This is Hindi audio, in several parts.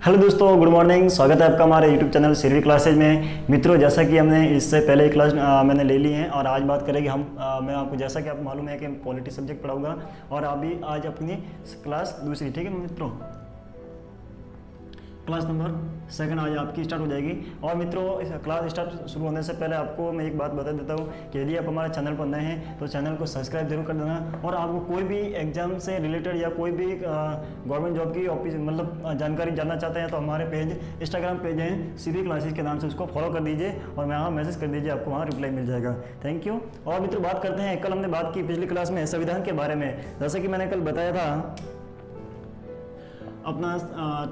हेलो दोस्तों, गुड मॉर्निंग। स्वागत है आपका हमारे यूट्यूब चैनल सिरवी क्लासेज में। मित्रों, जैसा कि हमने इससे पहले क्लास मैंने ले ली है और आज बात करेंगे मैं आपको, जैसा कि आपको मालूम है कि पॉलिटी सब्जेक्ट पढ़ाऊंगा और अभी आज अपनी क्लास दूसरी, ठीक है मित्रों, क्लास नंबर 2 आज आपकी स्टार्ट हो जाएगी। और मित्रों, इस क्लास स्टार्ट शुरू होने से पहले आपको मैं एक बात बता देता हूँ कि यदि आप हमारे चैनल पर नए हैं तो चैनल को सब्सक्राइब जरूर कर देना। और आपको कोई भी एग्जाम से रिलेटेड या कोई भी गवर्नमेंट जॉब की ऑफिस मतलब जानकारी जानना चाहते हैं तो हमारे पेज इंस्टाग्राम पेज है सिरवी क्लासेज के नाम से, उसको फॉलो कर दीजिए और वहाँ मैसेज कर दीजिए, आपको वहाँ रिप्लाई मिल जाएगा। Thank you. और मित्रों, बात करते हैं, कल हमने बात की पिछली क्लास में संविधान के बारे में। जैसे कि मैंने कल बताया था, अपना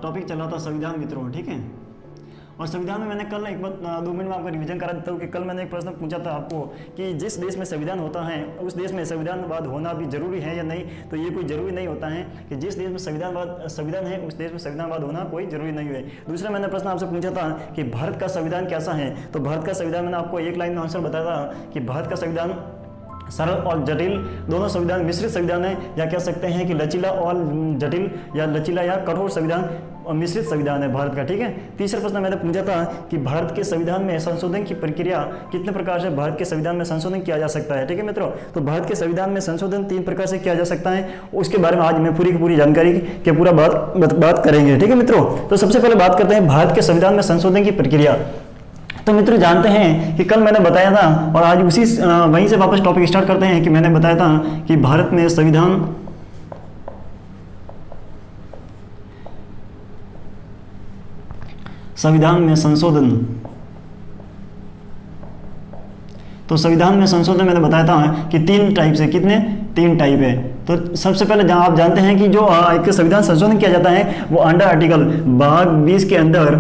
टॉपिक चला था संविधान मित्रों, ठीक है। और संविधान में मैंने कल एक बार 2 मिनट में आपको रिवीजन करा देता हूँ कि कल मैंने एक प्रश्न पूछा था आपको कि जिस देश में संविधान होता है उस देश में संविधानवाद होना भी जरूरी है या नहीं। तो ये कोई जरूरी नहीं होता है कि जिस देश में संविधान है उस देश में संविधानवाद होना कोई जरूरी नहीं है। दूसरा मैंने प्रश्न आपसे पूछा था कि भारत का संविधान कैसा है। तो भारत का संविधान मैंने आपको एक लाइन में आंसर बताया था कि भारत का संविधान सरल और जटिल दोनों संविधान मिश्रित संविधान है, या कह सकते हैं कि लचीला और जटिल या लचीला या कठोर संविधान और मिश्रित संविधान है भारत का, ठीक है। तीसरा प्रश्न मैंने पूछा था कि भारत के संविधान में संशोधन की प्रक्रिया कितने प्रकार से भारत के संविधान में संशोधन किया जा सकता है, ठीक है मित्रों। तो भारत के संविधान में संशोधन 3 प्रकार से किया जा सकता है, उसके बारे में आज मैं पूरी की पूरी जानकारी के पूरा बात करेंगे, ठीक है मित्रों। तो सबसे पहले बात करते हैं भारत के संविधान में संशोधन की प्रक्रिया। तो मित्र, जानते हैं कि कल मैंने बताया था और आज उसी वहीं से वापस टॉपिक स्टार्ट करते हैं कि मैंने बताया था कि भारत में संविधान में संशोधन। तो संविधान में संशोधन मैंने बताया था कि 3 टाइप से, कितने 3 टाइप है। तो सबसे पहले जहां आप जानते हैं कि जो एक संविधान संशोधन किया जाता है वो अंडर आर्टिकल भाग 20 के अंदर,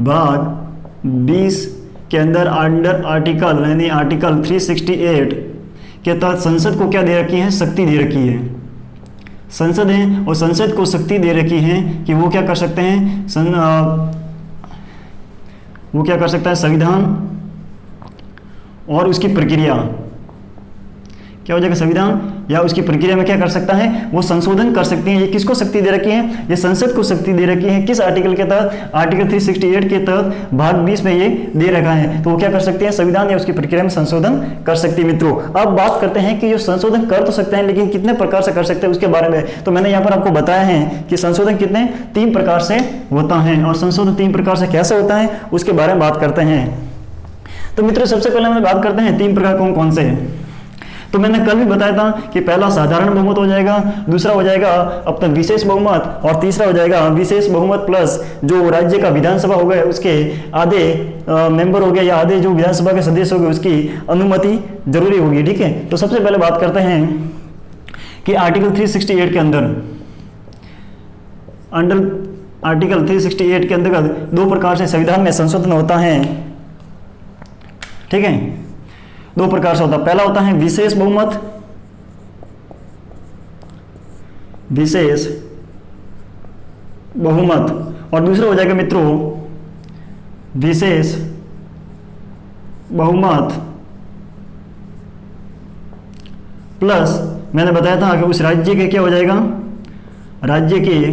भाग 20 के अंदर अंडर आर्टिकल यानी आर्टिकल 368 के तहत संसद को क्या दे रखी है, शक्ति दे रखी है। संसद है और संसद को शक्ति दे रखी है कि वो क्या कर सकते हैं, वो क्या कर सकता है, संविधान और उसकी प्रक्रिया क्या हो जाएगा, संविधान या उसकी प्रक्रिया में क्या कर सकता है, वो संशोधन कर सकती है। ये किसको शक्ति दे रखी है, ये संसद को शक्ति दे रखी है। किस आर्टिकल के तहत, आर्टिकल 368 के तहत भाग 20 में ये दे रखा है। तो वो क्या कर सकते हैं, संविधान या उसकी प्रक्रिया में संशोधन कर सकती है। मित्रों, अब बात करते हैं कि जो संशोधन कर तो सकते हैं लेकिन कितने प्रकार से कर सकते हैं उसके बारे में। तो मैंने यहाँ पर आपको बताया है कि संशोधन कितने 3 प्रकार से होता है और संशोधन 3 प्रकार से कैसे होता है उसके बारे में बात करते हैं। तो मित्रों, सबसे पहले हम बात करते हैं 3 प्रकार कौन कौन से हैं। तो मैंने कल भी बताया था कि पहला साधारण बहुमत हो जाएगा, दूसरा हो जाएगा अपना विशेष बहुमत और तीसरा हो जाएगा विशेष बहुमत प्लस जो राज्य का विधानसभा हो गया उसके आधे मेंबर हो गए या आधे जो विधानसभा के सदस्य हो गए उसकी अनुमति जरूरी होगी, ठीक है। तो सबसे पहले बात करते हैं कि आर्टिकल 368 के अंदर आर्टिकल 368 के अंतर्गत 2 प्रकार से संविधान में संशोधन होता है, ठीक है। 2 प्रकार से होता है। पहला होता है विशेष बहुमत, विशेष बहुमत, और दूसरा हो जाएगा मित्रों विशेष बहुमत प्लस मैंने बताया था कि उस राज्य के क्या हो जाएगा, राज्य के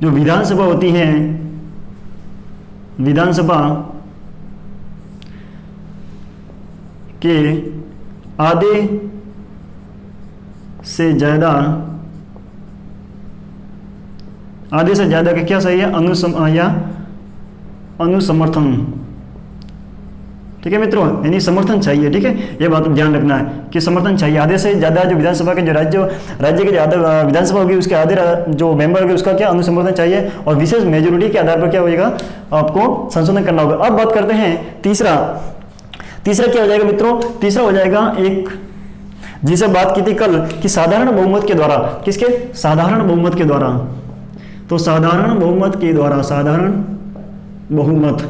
जो विधानसभा होती है, विधानसभा के आधे से ज्यादा का क्या सही है, अनुसमर्थन, ठीक है मित्रों, यानी समर्थन चाहिए, ठीक है। ये बात ध्यान रखना है कि समर्थन चाहिए। आधे से ज्यादा जो विधानसभा के जो राज्य के जो आधे विधानसभा होगी उसके आधे जो मेंबर होंगे उसका क्या अनुसमर्थन चाहिए और विशेष मेजोरिटी के आधार पर क्या होगा, आपको संशोधन करना होगा। अब बात करते हैं तीसरा क्या हो जाएगा मित्रों, तीसरा हो जाएगा एक जिसे बात की थी कल कि साधारण बहुमत के द्वारा, किसके, साधारण बहुमत के द्वारा। तो साधारण बहुमत के द्वारा, साधारण बहुमत,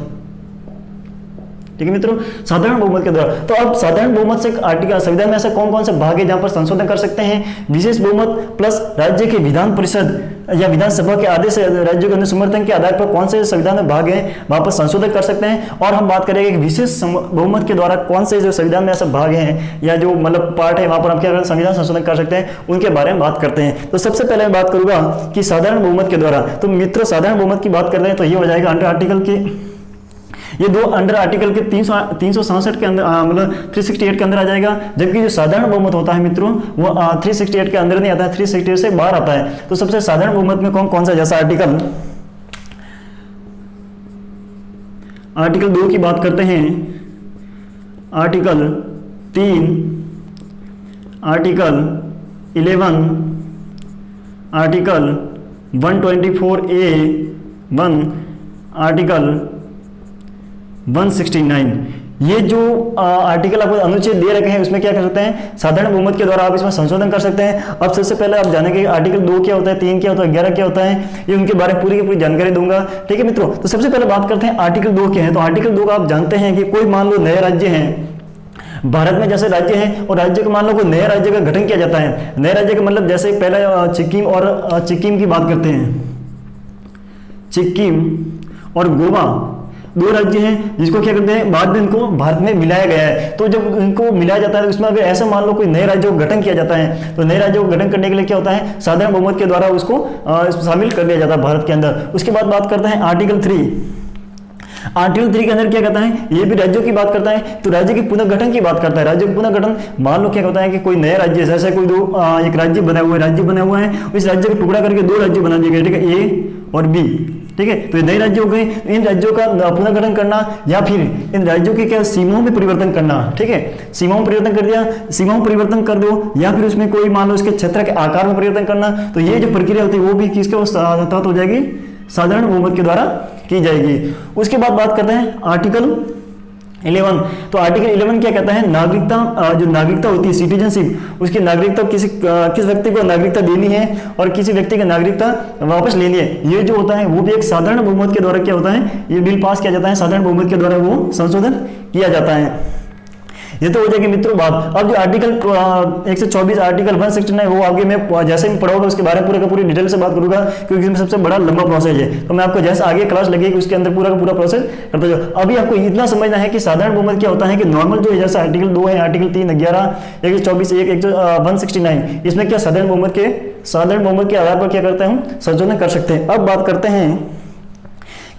ठीक है मित्रों, साधारण बहुमत के द्वारा। तो अब साधारण बहुमत से आर्टिकल संविधान में ऐसे कौन कौन से भाग है जहां पर संशोधन कर सकते हैं? विशेष बहुमत प्लस राज्य के विधान परिषद या विधानसभा के आदेश राज्यों के अनुसमर्थन के आधार पर कौन से संविधान में भाग है वहां पर संशोधन कर सकते हैं। और हम बात करेंगे कि विशेष बहुमत के द्वारा कौन से जो संविधान में ऐसे भाग हैं या जो मतलब पार्ट है वहां पर हम क्या संविधान संशोधन कर सकते हैं, उनके बारे में बात करते हैं। तो सबसे पहले मैं बात करूंगा कि साधारण बहुमत के द्वारा। तो मित्रों साधारण बहुमत की बात करते हैं तो ये हो जाएगा अंडर आर्टिकल के, ये दो अंडर आर्टिकल के 367 के अंदर मतलब 368 के अंदर आ जाएगा। जबकि जो साधारण बहुमत होता है मित्रों वो 368 के अंदर नहीं आता है, 368 से बाहर आता है। तो सबसे साधारण बहुमत में कौन कौन सा, जैसा आर्टिकल 2 की बात करते हैं, article 3, article 11, article 124A1, article 169, ये जो आर्टिकल आपको अनुच्छेद दे रखे हैं उसमें क्या कर सकते हैं, साधारण बहुमत के द्वारा आप इसमें संशोधन कर सकते हैं। अब सबसे पहले आप जानेंगे आर्टिकल 2 क्या होता है, 3 क्या होता है, 11 क्या होता है, ये उनके बारे में पूरी की पूरी जानकारी दूंगा। ठीक है मित्रों, तो सबसे पहले बात करते हैं आर्टिकल 2 क्या है। तो आर्टिकल 2 का आप जानते हैं कि कोई मान लो नए राज्य हैं, भारत में जैसे राज्य हैं और राज्य को मान लो कोई नए राज्य का गठन किया जाता है। नए राज्य का मतलब जैसे पहले सिक्किम की बात करते हैं, सिक्किम और गोवा दो राज्य हैं जिसको क्या करते हैं बाद में इनको भारत में मिलाया गया है। तो जब इनको मिलाया जाता है तो उसमें अगर ऐसा मान लो कोई नए राज्यों का गठन किया जाता है तो नए राज्यों का गठन करने के लिए क्या होता है, साधारण बहुमत के द्वारा उसको शामिल कर लिया जाता है भारत के अंदर। उसके बाद बात करते हैं आर्टिकल 3। आर्टिकल 3 के अंदर क्या कहता है, ये भी राज्यों की बात करता है। तो राज्य के पुनर्गठन की बात करता है। राज्य के पुनर्गठन मान लो क्या होता है कि कोई नया राज्य जैसे कोई एक राज्य बना हुआ है, इस राज्य को टुकड़ा करके दो राज्य बना दिए गए, ठीक है, ए और बी। ठीक है, तो ये नए राज्य हो गए। इन राज्यों का पुनर्गठन करना या फिर इन राज्यों के क्या सीमाओं में परिवर्तन करना, ठीक है, सीमाओं में परिवर्तन कर दिया, सीमाओं में परिवर्तन कर दो या फिर उसमें कोई मान लो उसके क्षेत्र के आकार में परिवर्तन करना, तो ये जो प्रक्रिया होती है वो भी किसके तहत हो जाएगी, साधारण बहुमत के द्वारा की जाएगी। उसके बाद बात करते हैं आर्टिकल 11। तो आर्टिकल 11 क्या कहता है, नागरिकता, जो नागरिकता होती है सिटीजनशिप, उसकी नागरिकता किस व्यक्ति को नागरिकता देनी है और किसी व्यक्ति की नागरिकता वापस लेनी है, ये जो होता है वो भी एक साधारण बहुमत के द्वारा क्या होता है, ये बिल पास किया जाता है, साधारण बहुमत के द्वारा वो संशोधन किया जाता है। ये तो हो जाएगी मित्रों बात। अब जो आर्टिकल 124 आर्टिकल 169 वो आगे मैं जैसे भी पढ़ाऊंगा उसके बारे में पूरे का पूरी डिटेल से बात करूंगा, क्योंकि इसमें सबसे बड़ा लंबा प्रोसेस है। तो मैं आपको जैसे आगे क्लास लगेगी उसके अंदर पूरा का पूरा प्रोसेस करता जाऊँ। अभी आपको इतना समझना है कि साधारण बहुमत क्या होता है कि नॉर्मल जो है जैसे आर्टिकल 2 है, आर्टिकल 3, 11, 124, 169, इसमें क्या साधारण बहुमत के आधार पर क्या करते हैं, संशोधन कर सकते हैं। अब बात करते हैं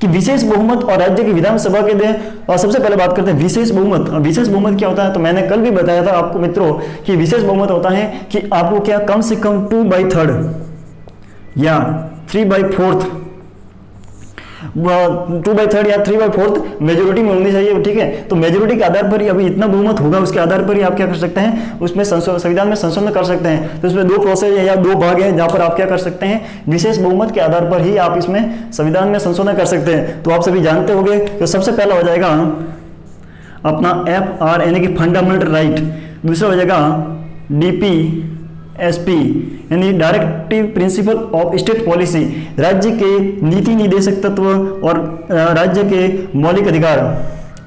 कि विशेष बहुमत और राज्य की विधानसभा के लिए। और सबसे पहले बात करते हैं विशेष बहुमत। विशेष बहुमत क्या होता है, तो मैंने कल भी बताया था आपको मित्रों कि विशेष बहुमत होता है कि आपको क्या कम से कम 2/3 या 3/4 2/3 या 3/4 मेजोरिटी में होनी चाहिए। ठीक है, तो मेजोरिटी के आधार पर ही अभी इतना बहुमत होगा, उसके आधार पर ही आप क्या कर सकते हैं, उसमें संविधान में संशोधन कर सकते हैं। तो इसमें दो प्रोसेस है या दो भाग है जहां पर आप क्या कर सकते हैं, विशेष बहुमत के आधार पर ही आप इसमें संविधान में संशोधन कर सकते हैं। तो आप सभी जानते होंगे। तो सबसे पहला हो जाएगा अपना FR यानी कि फंडामेंटल राइट, दूसरा हो जाएगा DPSP यानी directive principle of state policy, राज्य के नीति निर्देशक तत्व और राज्य के मौलिक अधिकार।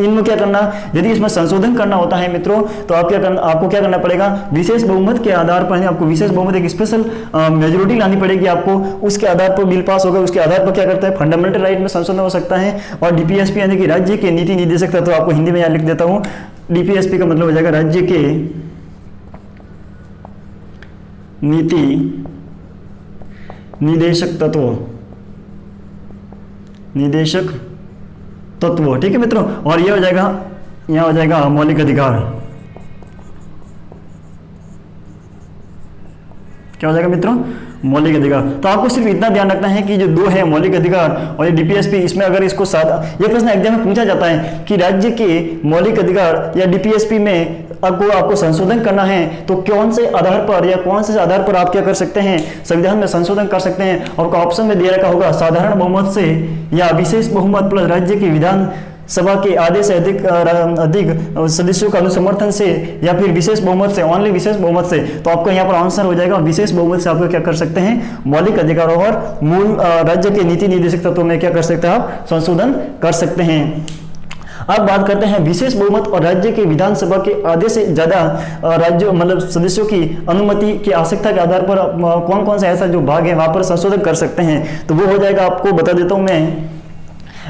इनमें क्या करना, यदि इसमें संशोधन करना होता है मित्रों तो आपको क्या करना पड़ेगा, विशेष बहुमत के आधार पर आपको विशेष बहुमत एक स्पेशल मेजोरिटी लानी पड़ेगी आपको, उसके आधार पर बिल पास होगा। उसके आधार पर क्या करता है, फंडामेंटल राइट में संशोधन हो सकता है। और DPSP यानी कि राज्य के नीति निर्देशक तत्व, आपको हिंदी में यहाँ लिख देता हूँ, DPSP का मतलब हो जाएगा राज्य के नीति निदेशक तत्व। ठीक है मित्रों, और ये हो जाएगा, यहाँ हो जाएगा मौलिक अधिकार। क्या हो जाएगा मित्रों, मौलिक अधिकार। तो आपको सिर्फ इतना ध्यान रखना है कि जो दो है मौलिक अधिकार और ये DPSP, इसमें अगर इसको ये प्रश्न एग्जाम में पूछा जाता है कि राज्य के मौलिक अधिकार या DPSP में आपको संशोधन करना है तो कौन से आधार पर या कौन से आधार पर आप क्या कर सकते हैं, संविधान में संशोधन कर सकते हैं। आपको ऑप्शन में दे रखा होगा साधारण बहुमत से या विशेष बहुमत प्लस राज्य की विधान सभा के आधे से अधिक सदस्यों का अनुसमर्थन से या फिर विशेष बहुमत से, ओनली विशेष बहुमत से। तो आपका यहाँ पर आंसर हो जाएगा विशेष बहुमत से। आपको क्या कर सकते हैं, मौलिक अधिकारों और मूल राज्य के नीति निर्देशक तत्वों में क्या कर सकते हैं, आप संशोधन कर सकते हैं। अब बात करते हैं विशेष बहुमत और राज्य के विधानसभा के आधे से ज्यादा राज्यों मतलब सदस्यों की अनुमति की आवश्यकता के आधार पर कौन कौन सा ऐसा जो भाग है वहां पर संशोधन कर सकते हैं। तो वो हो जाएगा, आपको बता देता हूं मैं,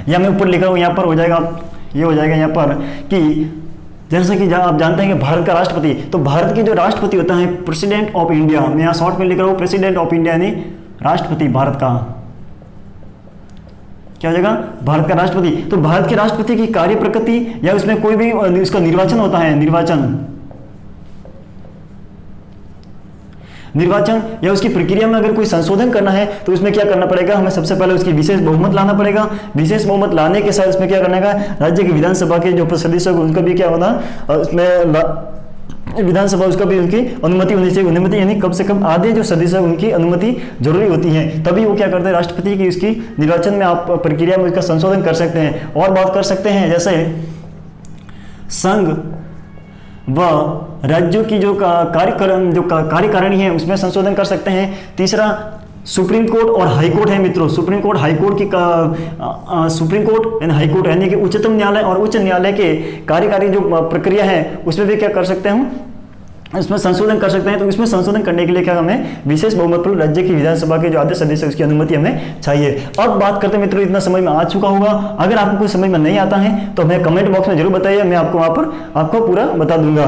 या मैं ऊपर लिख रहा हूं, यहाँ पर हो जाएगा, ये हो जाएगा यहाँ पर कि जैसा कि आप जानते हैं कि भारत का राष्ट्रपति, तो भारत के जो राष्ट्रपति होता है प्रेसिडेंट ऑफ इंडिया, मैं यहाँ शॉर्ट में लिख रहा हूँ प्रेसिडेंट ऑफ इंडिया यानी राष्ट्रपति भारत का, क्या हो जाएगा, भारत का राष्ट्रपति। तो भारत के राष्ट्रपति की कार्य प्रकृति या उसमें कोई भी उसका निर्वाचन होता है, निर्वाचन या उसकी प्रक्रिया में अगर कोई संशोधन करना है तो उसमें क्या करना पड़ेगा, हमें सबसे पहले उसकी विशेष बहुमत लाना पड़ेगा। विशेष बहुमत लाने के साथ उसमें क्या करना है, राज्य की विधानसभा के जो सदस्य उनका भी क्या होना, उसमें विधानसभा उसका भी उनकी अनुमति होनी चाहिए। अनुमति यानी कम से कम आधे जो सदस्य उनकी अनुमति जरूरी होती है, तभी वो क्या करते हैं, राष्ट्रपति की उसकी निर्वाचन में आप प्रक्रिया में उसका संशोधन कर सकते हैं। और बात कर सकते हैं जैसे संघ व राज्यों की जो कार्यकारिणी है उसमें संशोधन कर सकते हैं। तीसरा सुप्रीम कोर्ट और हाई कोर्ट है मित्रों, सुप्रीम कोर्ट हाई कोर्ट की सुप्रीम कोर्ट यानी हाई कोर्ट यानी कि उच्चतम न्यायालय और उच्च न्यायालय के कार्यकारी जो प्रक्रिया है उसमें भी क्या कर सकते हैं, इसमें संशोधन कर सकते हैं। तो इसमें संशोधन करने के लिए क्या हमें विशेष बहुमत पर राज्य की विधानसभा के जो आधे सदस्य उसकी अनुमति हमें चाहिए। अब बात करते हैं मित्रों, इतना समझ में आ चुका होगा। अगर आपको कोई समझ में नहीं आता है तो हमें कमेंट बॉक्स में जरूर बताइए, मैं आपको वहां पर आपको पूरा बता दूंगा।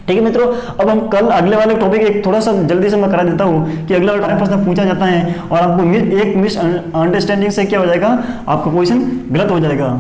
ठीक है मित्रों, अब हम कल अगले वाले टॉपिक एक थोड़ा सा जल्दी से मैं करा देता हूँ कि अगला वाला प्रश्न पूछा जाता है और आपको एक मिस अंडरस्टैंडिंग से क्या हो जाएगा, आपका क्वेश्चन गलत हो जाएगा।